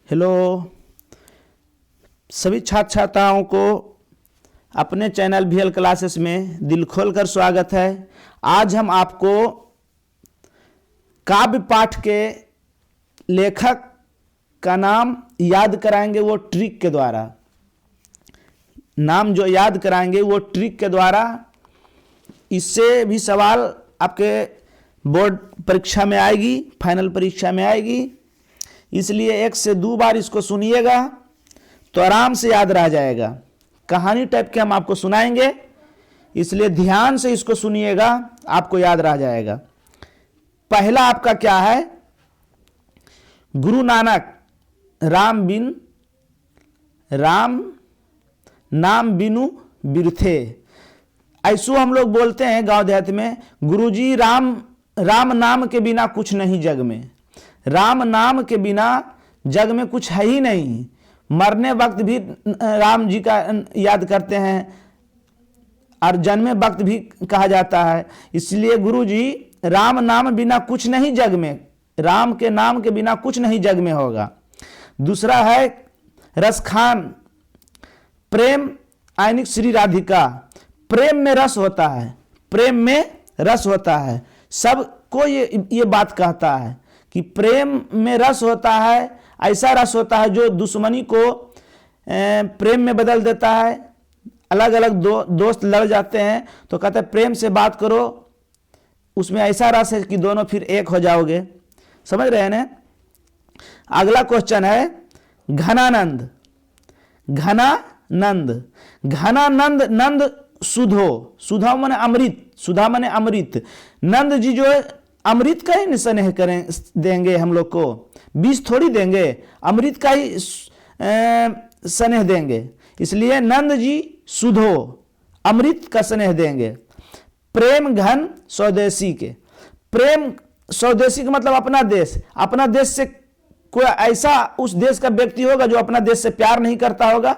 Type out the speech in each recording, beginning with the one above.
Hello सभी छात्र छात्राओं को अपने चैनल VL क्लासेस में दिल खोलकर स्वागत है। आज हम आपको काव्य पाठ के लेखक का नाम याद कराएंगे, वो ट्रिक के द्वारा। नाम जो याद कराएंगे वो ट्रिक के द्वारा। इससे भी सवाल आपके बोर्ड परीक्षा में आएगी, फाइनल परीक्षा में आएगी, इसलिए 1 से 2 बार इसको सुनिएगा तो आराम से याद रह जाएगा। कहानी टाइप के हम आपको सुनाएंगे, इसलिए ध्यान से इसको सुनिएगा, आपको याद रह जाएगा। पहला आपका क्या है? गुरु नानक राम नाम बिनु बिरथे। ऐसो हम लोग बोलते हैं गांव देहात में, गुरुजी राम नाम के बिना कुछ नहीं जग में। राम नाम के बिना जग में कुछ है ही नहीं। मरने वक्त भी राम जी का याद करते हैं और जन्मे वक्त भी कहा जाता है। इसलिए गुरु जी राम नाम बिना कुछ नहीं जग में, राम के नाम के बिना कुछ नहीं जग में होगा। दूसरा है रसखान प्रेम आयनिक श्री राधिका। प्रेम में रस होता है, प्रेम में रस होता है। सबको ये बात कहता है कि प्रेम में रस होता है। ऐसा रस होता है जो दुश्मनी को प्रेम में बदल देता है। अलग अलग दोस्त लड़ जाते हैं तो कहते हैं प्रेम से बात करो, उसमें ऐसा रस है कि दोनों फिर एक हो जाओगे। समझ रहे हैं ना? अगला क्वेश्चन है घनानंद। घनानंद नंद सुधो, सुधा माने अमृत, सुधा माने अमृत। नंद जी जो है अमृत का ही स्नेह करें देंगे हम लोग को, बीज थोड़ी देंगे, अमृत का ही स्नेह देंगे। इसलिए नंद जी सुधो, अमृत का स्नेह देंगे। प्रेम घन स्वदेशी के। प्रेम स्वदेशी का मतलब अपना देश। अपना देश से कोई ऐसा उस देश का व्यक्ति होगा जो अपना देश से प्यार नहीं करता होगा?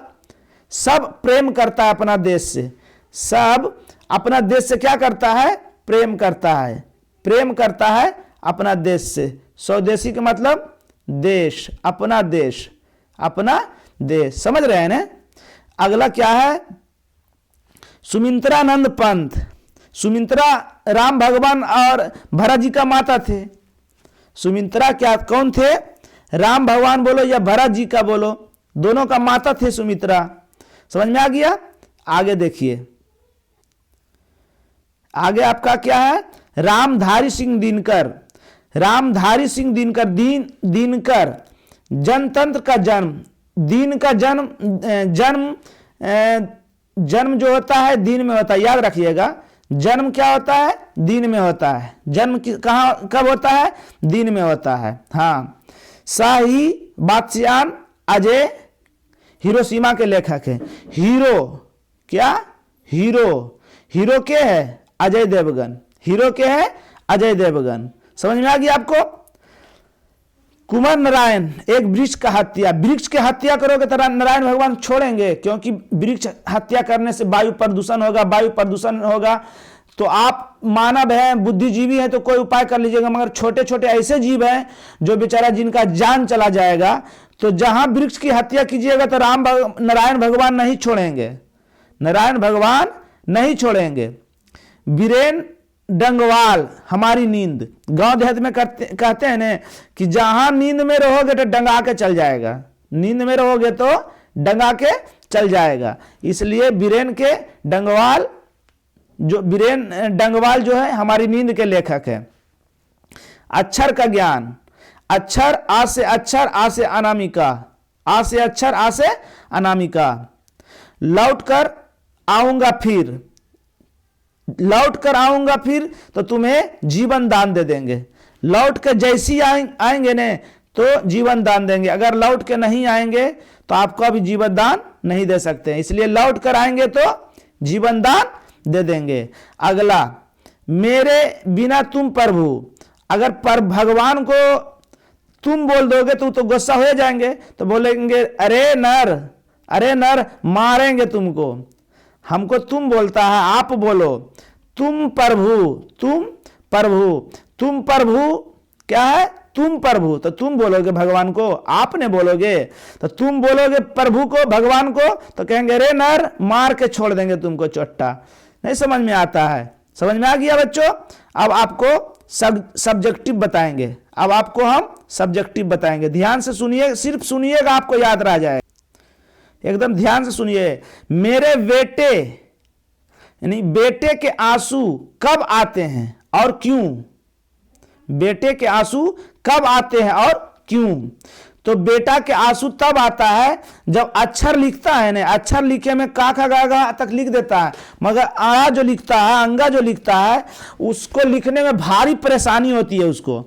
सब प्रेम करता है अपना देश से। सब अपना देश से क्या करता है? प्रेम करता है। प्रेम करता है अपना देश से। स्वदेशी का मतलब देश, अपना देश, अपना देश। समझ रहे हैं ना? अगला क्या है? सुमित्रानंद पंथ। सुमित्रा राम भगवान और भरत जी का माता थे। सुमित्रा क्या कौन थे? राम भगवान बोलो या भरत जी का बोलो, दोनों का माता थे सुमित्रा। समझ में आ गया? आगे देखिए, आगे आपका क्या है? रामधारी सिंह दिनकर। रामधारी सिंह दिनकर, दिनकर जनतंत्र का जन्म। दीन का जन्म जो होता है दिन में होता है, याद रखिएगा। जन्म क्या होता है? दिन में होता है। जन्म कहाँ कब होता है? दिन में होता है। हाँ, शाही बादशाह अजय हिरोशिमा के लेखक है। हीरो क्या? हीरो के है? अजय देवगन। हीरो के है? अजय देवगन। समझ में आ गया आपको? कुमार नारायण एक वृक्ष का हत्या। वृक्ष के हत्या करोगे तो नारायण भगवान छोड़ेंगे, क्योंकि वृक्ष हत्या करने से वायु प्रदूषण होगा। वायु प्रदूषण होगा तो आप मानव हैं, बुद्धिजीवी हैं, तो कोई उपाय कर लीजिएगा। मगर छोटे छोटे ऐसे जीव हैं जो बेचारा जिनका जान चला जाएगा, तो जहां वृक्ष की हत्या कीजिएगा तो नारायण भगवान नहीं छोड़ेंगे। नारायण भगवान नहीं छोड़ेंगे। बीरेन डंगवाल हमारी नींद। गांव देहात में कहते हैं ना कि जहां नींद में रहोगे तो डंगा के चल जाएगा। नींद में रहोगे तो डंगा के चल जाएगा। इसलिए बीरेन डंगवाल जो है हमारी नींद के लेखक है। अक्षर का ज्ञान। अक्षर आ से अक्षर, आ से अनामिका। आ से अक्षर, आ से अनामिका। लौट कर आऊंगा फिर तो तुम्हें जीवन दान दे देंगे। लौट के जैसी आएंगे ने तो जीवन दान देंगे। अगर लौट के नहीं आएंगे तो आपको अभी जीवन दान नहीं दे सकते हैं। इसलिए लौट कर आएंगे तो जीवन दान दे देंगे। अगला, मेरे बिना तुम प्रभु। अगर भगवान को तुम बोल दोगे तो गुस्सा हो जाएंगे, तो बोलेंगे अरे नर मारेंगे तुमको। हमको तुम बोलता है, आप बोलो। तुम प्रभु क्या है? तुम प्रभु, तो तुम बोलोगे भगवान को, आपने बोलोगे, तो तुम बोलोगे प्रभु को, भगवान को, तो कहेंगे रे नर, मार के छोड़ देंगे तुमको चोट्टा। नहीं समझ में आता है? समझ में आ गया बच्चों? अब आपको सब्जेक्टिव बताएंगे, अब आपको हम सब्जेक्टिव बताएंगे। ध्यान से सुनिए, सिर्फ सुनिएगा, आपको याद रह जाए। एकदम ध्यान से सुनिए। मेरे बेटे, यानी बेटे के आंसू कब आते हैं और क्यों? बेटे के आंसू कब आते हैं और क्यों? तो बेटा के आंसू तब आता है जब अक्षर लिखता है ना, अक्षर लिखे में का खा गा गा तक लिख देता है, मगर आ जो लिखता है, अंगा जो लिखता है, उसको लिखने में भारी परेशानी होती है, उसको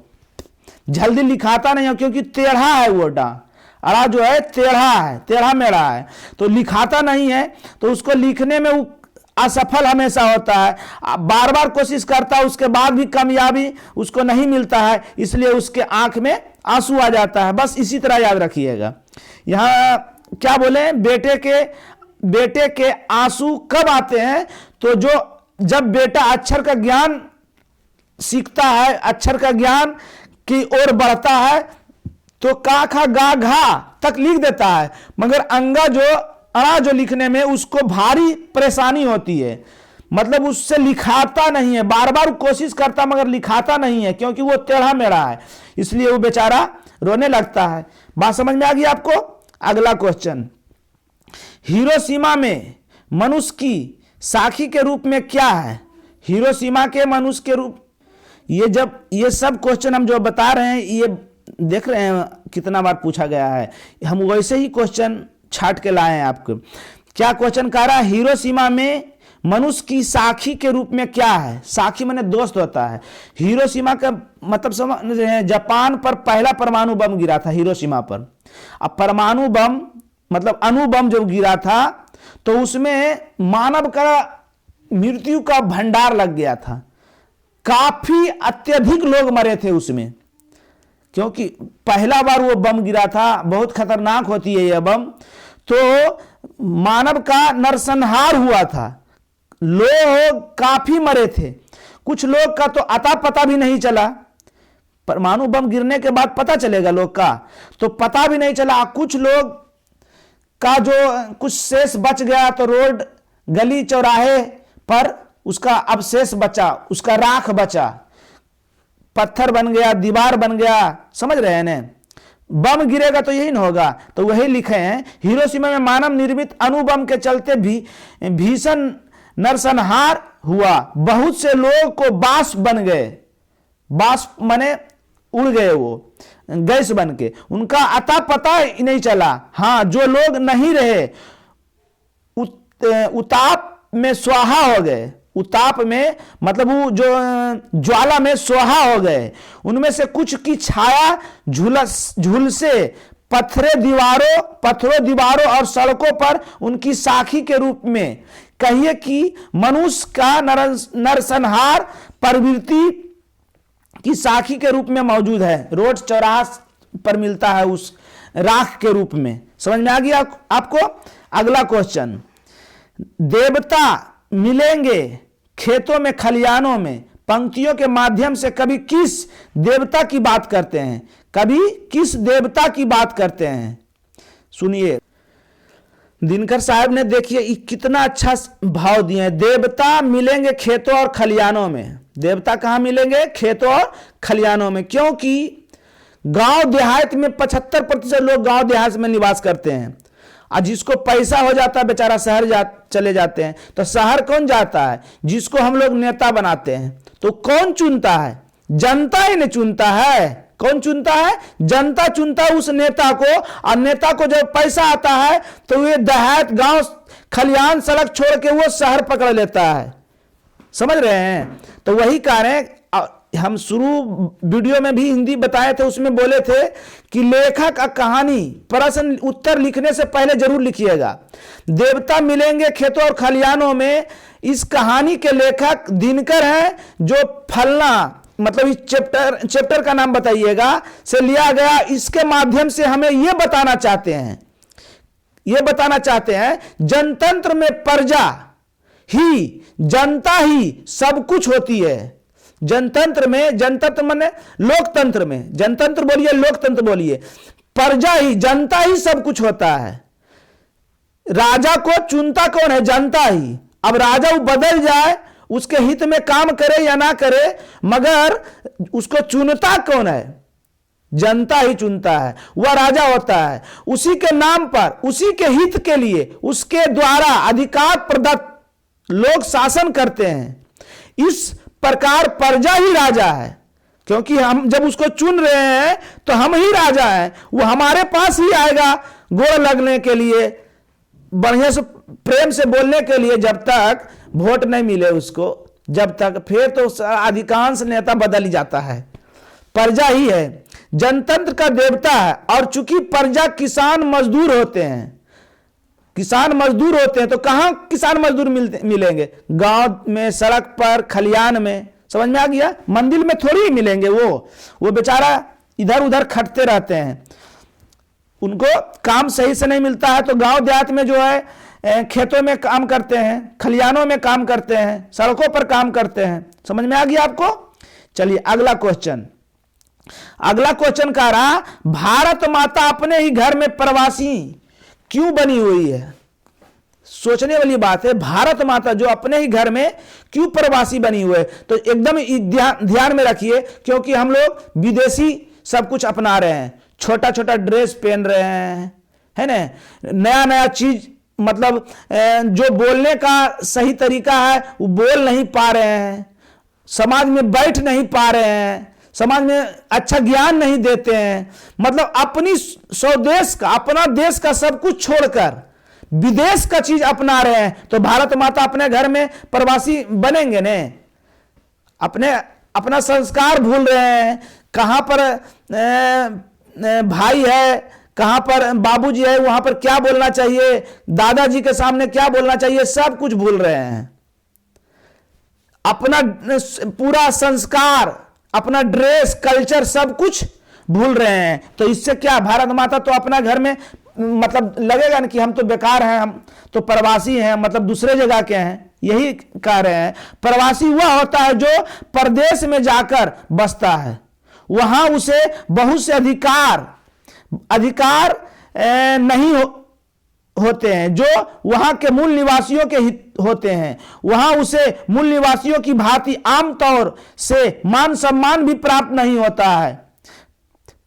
जल्दी लिखाता नहीं है, क्योंकि टेढ़ा है वो डा, अड़ा जो है टेढ़ा है, टेढ़ा मेढ़ा है, तो लिखाता नहीं है, तो उसको लिखने में वो असफल हमेशा होता है। बार बार कोशिश करता है, उसके बाद भी कामयाबी उसको नहीं मिलता है, इसलिए उसके आंख में आंसू आ जाता है। बस इसी तरह याद रखिएगा। यहाँ क्या बोले, बेटे के आंसू कब आते हैं? तो जब बेटा अक्षर का ज्ञान सीखता है, अक्षर का ज्ञान की ओर बढ़ता है, तो का खा गा घा तक लिख देता है, मगर अंगा अड़ा जो लिखने में उसको भारी परेशानी होती है, मतलब उससे लिखाता नहीं है, बार बार कोशिश करता मगर लिखाता नहीं है, क्योंकि वो टेढ़ा मेढ़ा है, इसलिए वो बेचारा रोने लगता है। बात समझ में आ गई आपको? अगला क्वेश्चन, हिरोशिमा में मनुष्य की साखी के रूप में क्या है? हिरोशिमा के मनुष्य के रूप, ये सब क्वेश्चन हम जो बता रहे हैं, ये देख रहे हैं कितना बार पूछा गया है, हम वैसे ही क्वेश्चन छाट के लाए हैं आपको। क्या क्वेश्चन कह रहा है? हिरोशिमा में मनुष्य की साखी के रूप में क्या है? साखी माने दोस्त होता है। हिरोशिमा का मतलब समझ रहे हैं, जापान पर पहला परमाणु बम गिरा था, हिरोशिमा पर। अब परमाणु बम मतलब अणु बम जब गिरा था, तो उसमें मानव का मृत्यु का भंडार लग गया था, काफी अत्यधिक लोग मरे थे उसमें, क्योंकि पहला बार वो बम गिरा था, बहुत खतरनाक होती है यह बम। तो मानव का नरसंहार हुआ था, लोग काफी मरे थे, कुछ लोग का तो अता पता भी नहीं चला। परमाणु बम गिरने के बाद पता चलेगा लोग का, तो पता भी नहीं चला। कुछ लोग का जो कुछ शेष बच गया, तो रोड गली चौराहे पर उसका अवशेष बचा, उसका राख बचा, पत्थर बन गया, दीवार बन गया। समझ रहे हैं ना? बम गिरेगा तो यही ना होगा। तो वही लिखे हैं, हिरोशिमा में मानव निर्मित अणु बम के चलते भी भीषण नरसंहार हुआ, बहुत से लोग को बाष्प बन गए, बाष्प माने उड़ गए, वो गैस बन के, उनका अता पता ही नहीं चला। हाँ, जो लोग नहीं रहे उताप में स्वाहा हो गए, उताप में मतलब वो जो ज्वाला में स्वाहा हो गए। उनमें से कुछ की छाया झुलसे पत्थरों दीवारों और सड़कों पर उनकी साखी के रूप में, कहिए कि मनुष्य का नरसंहार प्रवृत्ति की साखी के रूप में मौजूद है, रोड चौराहा पर मिलता है उस राख के रूप में। समझ में आ गया आपको? अगला क्वेश्चन, देवता मिलेंगे खेतों में खलियानों में, पंक्तियों के माध्यम से कभी किस देवता की बात करते हैं? कभी किस देवता की बात करते हैं? सुनिए, दिनकर साहब ने देखिए कितना अच्छा भाव दिए हैं। देवता मिलेंगे खेतों और खलियानों में। देवता कहां मिलेंगे? खेतों और खलियानों में, क्योंकि गांव देहात में 75% लोग गांव देहात में निवास करते हैं, और जिसको पैसा हो जाता है बेचारा शहर चले जाते हैं। तो शहर कौन जाता है? जिसको हम लोग नेता बनाते हैं। तो कौन चुनता है? जनता ही नहीं चुनता है। कौन चुनता है? जनता चुनता है उस नेता को, और नेता को जब पैसा आता है तो ये देहात गांव खलियान सड़क छोड़ के वो शहर पकड़ लेता है। समझ रहे हैं? तो वही कह रहे हैं, हम शुरू वीडियो में भी हिंदी बताए थे, उसमें बोले थे कि लेखक का कहानी प्रश्न उत्तर लिखने से पहले जरूर लिखिएगा। देवता मिलेंगे खेतों और खलियानों में, इस कहानी के लेखक दिनकर हैं, जो फलना मतलब इस चैप्टर का नाम बताइएगा से लिया गया। इसके माध्यम से हमें यह बताना चाहते हैं जनतंत्र में प्रजा ही, जनता ही सब कुछ होती है। जनतंत्र में, जनतंत्र माने लोकतंत्र में, जनतंत्र बोलिए लोकतंत्र बोलिए, प्रजा ही, जनता ही सब कुछ होता है। राजा को चुनता कौन है? जनता ही। अब राजा वो बदल जाए, उसके हित में काम करे या ना करे, मगर उसको चुनता कौन है? जनता ही चुनता है, वह राजा होता है। उसी के नाम पर, उसी के हित के लिए, उसके द्वारा अधिकार प्रदत्त लोग शासन करते हैं। इस प्रकार प्रजा ही राजा है, क्योंकि हम जब उसको चुन रहे हैं तो हम ही राजा हैं। वो हमारे पास ही आएगा गोड़ लगने के लिए, बढ़िया से प्रेम से बोलने के लिए, जब तक वोट नहीं मिले उसको, जब तक, फिर तो अधिकांश नेता बदल ही जाता है। प्रजा ही है, जनतंत्र का देवता है। और चूंकि प्रजा किसान मजदूर होते हैं, किसान मजदूर होते हैं, तो कहां किसान मजदूर मिलेंगे? गांव में, सड़क पर, खलियान में। समझ में आ गया? मंदिर में थोड़ी ही मिलेंगे। वो बेचारा इधर उधर खटते रहते हैं, उनको काम सही से नहीं मिलता है, तो गांव देहात में जो है खेतों में काम करते हैं, खलियानों में काम करते हैं, सड़कों पर काम करते हैं। समझ में आ गया आपको? चलिए अगला क्वेश्चन। अगला क्वेश्चन कह रहा, भारत माता अपने ही घर में प्रवासी क्यों बनी हुई है? सोचने वाली बात है। भारत माता जो अपने ही घर में क्यों प्रवासी बनी हुई है? तो एकदम ध्यान में रखिए, क्योंकि हम लोग विदेशी सब कुछ अपना रहे हैं, छोटा छोटा ड्रेस पहन रहे हैं, है ना, नया नया चीज, मतलब जो बोलने का सही तरीका है वो बोल नहीं पा रहे हैं, समाज में बैठ नहीं पा रहे हैं, समाज में अच्छा ज्ञान नहीं देते हैं। मतलब अपनी स्वदेश का, अपना देश का सब कुछ छोड़कर विदेश का चीज अपना रहे हैं। तो भारत माता अपने घर में प्रवासी बनेंगे ने? अपना संस्कार भूल रहे हैं। कहां पर भाई है, कहां पर बाबूजी है, वहां पर क्या बोलना चाहिए, दादाजी के सामने क्या बोलना चाहिए, सब कुछ भूल रहे हैं। अपना पूरा संस्कार, अपना ड्रेस, कल्चर सब कुछ भूल रहे हैं। तो इससे क्या, भारत माता तो अपना घर में, मतलब लगेगा ना कि हम तो बेकार हैं, हम तो प्रवासी हैं, मतलब दूसरे जगह के हैं, यही कह रहे हैं। प्रवासी वह होता है जो परदेश में जाकर बसता है, वहां उसे बहुत से अधिकार नहीं होते हैं जो वहां के मूल निवासियों के हित होते हैं। वहां उसे मूल निवासियों की भांति आमतौर से मान सम्मान भी प्राप्त नहीं होता है।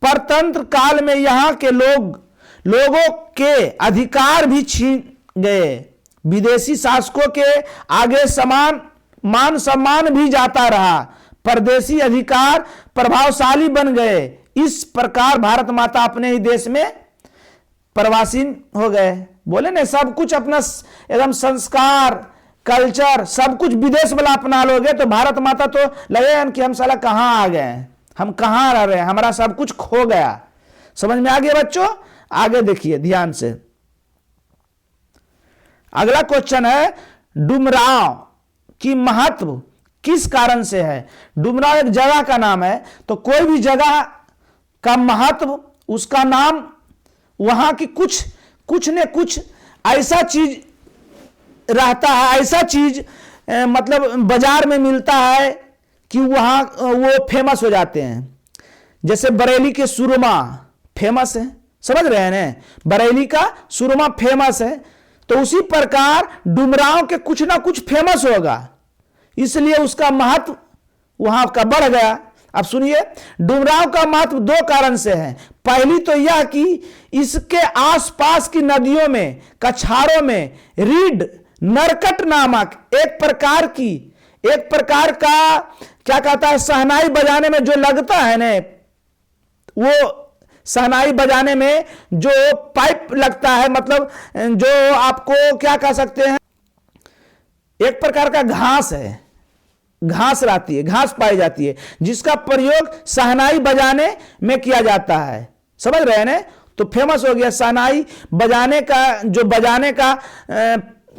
परतंत्र काल में यहां के लोगों के अधिकार भी छीन गए। विदेशी शासकों के आगे मान सम्मान भी जाता रहा। परदेशी अधिकार प्रभावशाली बन गए। इस प्रकार भारत माता अपने ही देश में प्रवासी हो गए। बोले ना, सब कुछ अपना एकदम संस्कार, कल्चर सब कुछ विदेश वाला अपना लोगे तो भारत माता तो लगेगा कि हम साला कहां आ गए, हम कहां रह रहे हैं, हमारा सब कुछ खो गया। समझ में आ गया बच्चों? आगे देखिए ध्यान से। अगला क्वेश्चन है, डुमरांव की महत्व किस कारण से है? डुमरांव एक जगह का नाम है, तो कोई भी जगह का महत्व, उसका नाम, वहां की कुछ न कुछ ऐसा चीज रहता है, ऐसा चीज मतलब बाजार में मिलता है कि वहां वो फेमस हो जाते हैं। जैसे बरेली के सुरमा फेमस है, समझ रहे हैं ना, बरेली का सुरमा फेमस है, तो उसी प्रकार डुमरांव के कुछ ना कुछ फेमस होगा, इसलिए उसका महत्व वहां का बढ़ गया। अब सुनिए, डुमरांव का महत्व दो कारण से है। पहली तो यह कि इसके आसपास की नदियों में, कछारों में रीड नरकट नामक एक प्रकार का क्या कहता है, शहनाई बजाने में जो लगता है ना, वो शहनाई बजाने में जो पाइप लगता है, मतलब जो आपको क्या कह सकते हैं, एक प्रकार का घास है, घास रहती है, घास पाई जाती है, जिसका प्रयोग शहनाई बजाने में किया जाता है। समझ रहे हैं ना? तो फेमस हो गया शहनाई बजाने का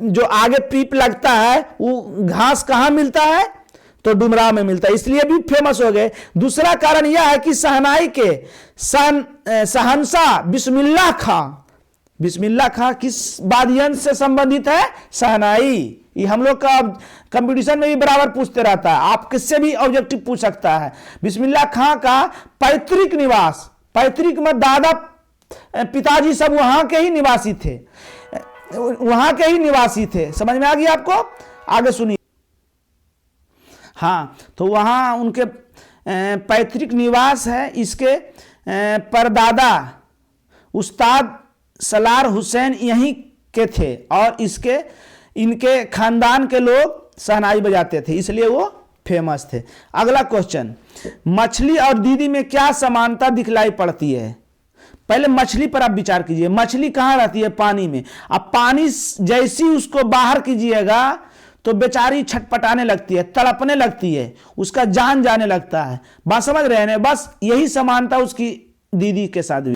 जो आगे पीप लगता है, वो घास कहां मिलता है? तो डुमरांव में मिलता है, इसलिए भी फेमस हो गए। दूसरा कारण यह है कि शहनाई के शहंशाह बिस्मिल्लाह खां किस वाद्ययंत्र से संबंधित है? शहनाई, ये हम लोग का कंपटीशन में भी बराबर पूछते रहता है, आप किससे भी ऑब्जेक्टिव पूछ सकता है। बिस्मिल्लाह खां का पैतृक निवास, पैतृक में दादा पिताजी सब वहां के ही निवासी थे, वहां के ही निवासी थे। समझ में आ गया आपको? आगे सुनिए। हाँ, तो वहां उनके पैतृक निवास है। इसके परदादा उस्ताद सलार हुसैन यहीं के थे और इनके खानदान के लोग शहनाई बजाते थे, इसलिए वो फेमस थे। अगला क्वेश्चन, मछली और दीदी में क्या समानता दिखलाई पड़ती है? पहले मछली पर आप विचार कीजिए। मछली कहाँ रहती है? पानी में। अब पानी जैसी उसको बाहर कीजिएगा तो बेचारी छटपटाने लगती है, तड़पने लगती है, उसका जान जाने लगता है। बात समझ रहे हैं? बस यही समानता उसकी दीदी के साथ भी।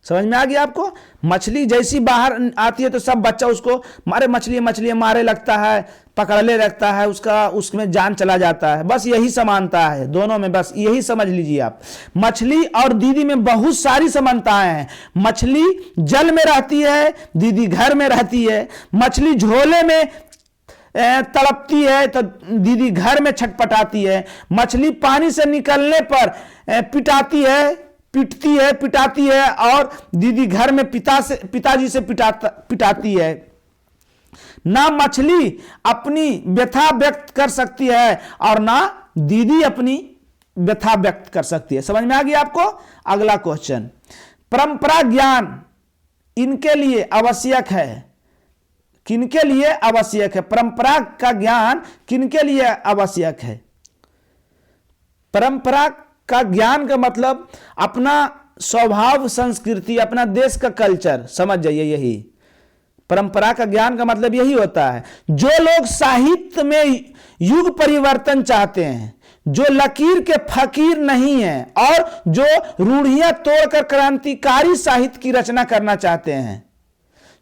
समझ में आ गया आपको? मछली जैसी बाहर आती है तो सब बच्चा उसको मारे, मछली मछली मारे लगता है, पकड़ने लगता है, उसमें जान चला जाता है। बस यही समानता है दोनों में, बस यही समझ लीजिए आप। मछली और दीदी में बहुत सारी समानताएं हैं। मछली जल में रहती है, दीदी घर में रहती है। मछली झोले में तड़पती है तो दीदी घर में छटपटाती है। मछली पानी से निकलने पर पिटाती है और दीदी घर में पिताजी से पिटाती है। ना मछली अपनी व्यथा व्यक्त कर सकती है और ना दीदी अपनी व्यथा व्यक्त कर सकती है। समझ में आ गया आपको? अगला क्वेश्चन, परंपरा ज्ञान इनके लिए आवश्यक है, किनके लिए आवश्यक है? परंपरा का ज्ञान किनके लिए आवश्यक है? परंपरा का ज्ञान का मतलब अपना स्वभाव, संस्कृति, अपना देश का कल्चर, समझ जाइए। यही परंपरा का ज्ञान का मतलब यही होता है। जो लोग साहित्य में युग परिवर्तन चाहते हैं, जो लकीर के फकीर नहीं हैं और जो रूढ़ियां तोड़कर क्रांतिकारी साहित्य की रचना करना चाहते हैं,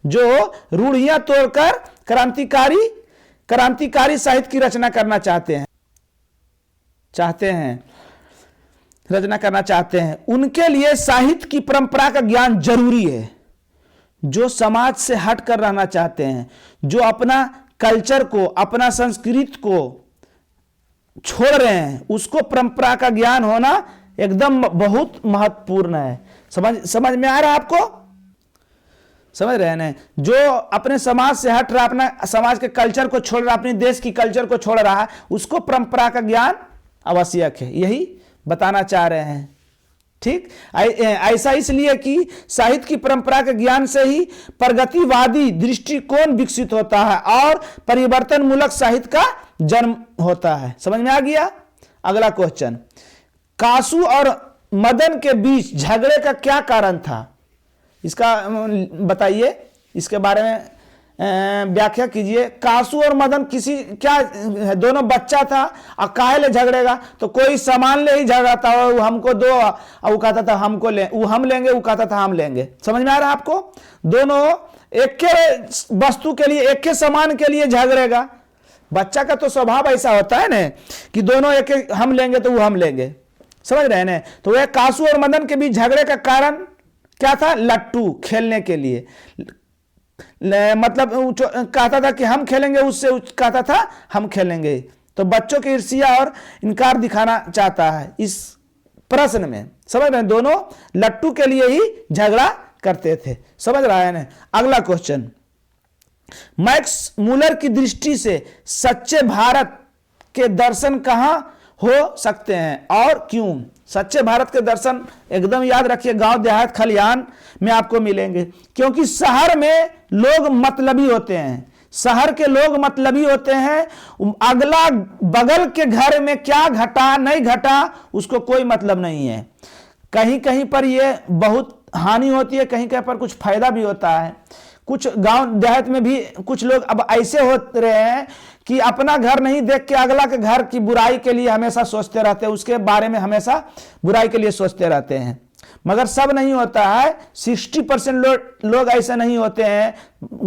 जो रूढ़ियां तोड़कर क्रांतिकारी साहित्य की रचना करना चाहते हैं, उनके लिए साहित्य की परंपरा का ज्ञान जरूरी है। जो समाज से हट कर रहना चाहते हैं, जो अपना कल्चर को, अपना संस्कृति को छोड़ रहे हैं, उसको परंपरा का ज्ञान होना एकदम बहुत महत्वपूर्ण है। समझ में आ रहा है आपको? समझ रहे हैं ना? जो अपने समाज से हट रहा, अपना समाज के कल्चर को छोड़ रहा, अपने देश की कल्चर को छोड़ रहा है, उसको परंपरा का ज्ञान आवश्यक है। यही बताना चाह रहे हैं। ठीक, ऐसा इसलिए कि साहित्य की परंपरा के ज्ञान से ही प्रगतिवादी दृष्टिकोण विकसित होता है और परिवर्तन मूलक साहित्य का जन्म होता है। समझ में आ गया? अगला क्वेश्चन, कासू और मदन के बीच झगड़े का क्या कारण था? इसका बताइए, इसके बारे में व्याख्या कीजिए। कासू और मदन क्या दोनों बच्चा था और काहे ले झगड़ेगा? तो कोई सामान ले ही झगड़ा था, वो हमको दो, और वो कहता था हमको ले, वो हम लेंगे, वो कहता था हम लेंगे। समझ में आ रहा है आपको? दोनों एक के वस्तु के लिए, एक के सामान के लिए झगड़ेगा। बच्चा का तो स्वभाव ऐसा होता है ना कि दोनों एक हम लेंगे तो वो हम लेंगे। समझ रहे हैं ना? तो वह कासू और मदन के बीच झगड़े का कारण क्या था? लट्टू खेलने के लिए, मतलब कहता था कि हम खेलेंगे, उससे कहता था हम खेलेंगे। तो बच्चों की ईर्ष्या और इनकार दिखाना चाहता है इस प्रश्न में। समझ रहे हैं? दोनों लट्टू के लिए ही झगड़ा करते थे। समझ रहा है ना? अगला क्वेश्चन, मैक्स मूलर की दृष्टि से सच्चे भारत के दर्शन कहां हो सकते हैं और क्यों? सच्चे भारत के दर्शन एकदम याद रखिए, गांव देहात खलिहान में आपको मिलेंगे। क्योंकि शहर में लोग मतलबी होते हैं, शहर के लोग मतलबी होते हैं। अगला बगल के घर में क्या घटा नहीं घटा उसको कोई मतलब नहीं है। कहीं कहीं पर यह बहुत हानि होती है, कहीं कहीं पर कुछ फायदा भी होता है। कुछ गांव देहात में भी कुछ लोग अब ऐसे हो रहे हैं कि अपना घर नहीं देख के अगला के घर की बुराई के लिए हमेशा सोचते रहते हैं, उसके बारे में हमेशा बुराई के लिए सोचते रहते हैं। मगर सब नहीं होता है, 60% लोग ऐसे नहीं होते हैं।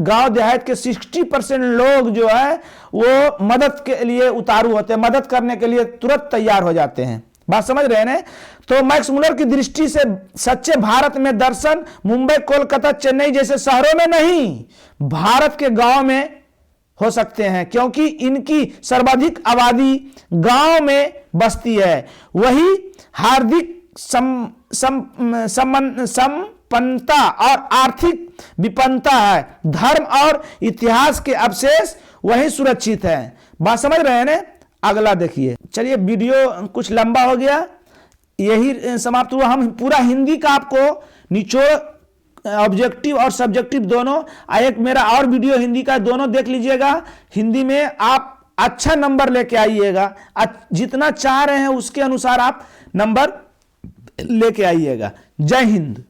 गांव देहात के 60% लोग जो है वो मदद के लिए उतारू होते हैं, मदद करने के लिए तुरंत तैयार हो जाते हैं। बात समझ रहे हैं? तो मैक्स मुलर की दृष्टि से सच्चे भारत में दर्शन मुंबई, कोलकाता, चेन्नई जैसे शहरों में नहीं, भारत के गांव में हो सकते हैं, क्योंकि इनकी सर्वाधिक आबादी गांव में बसती है। वही हार्दिक संपन्नता और आर्थिक विपन्नता है। धर्म और इतिहास के अवशेष वही सुरक्षित है। बात समझ रहे हैं ना? अगला देखिए। चलिए, वीडियो कुछ लंबा हो गया, यही समाप्त हुआ। हम पूरा हिंदी का आपको निचोड़, ऑब्जेक्टिव और सब्जेक्टिव दोनों, एक मेरा और वीडियो हिंदी का, दोनों देख लीजिएगा। हिंदी में आप अच्छा नंबर लेके आइएगा, जितना चाह रहे हैं उसके अनुसार आप नंबर लेके आइएगा। जय हिंद।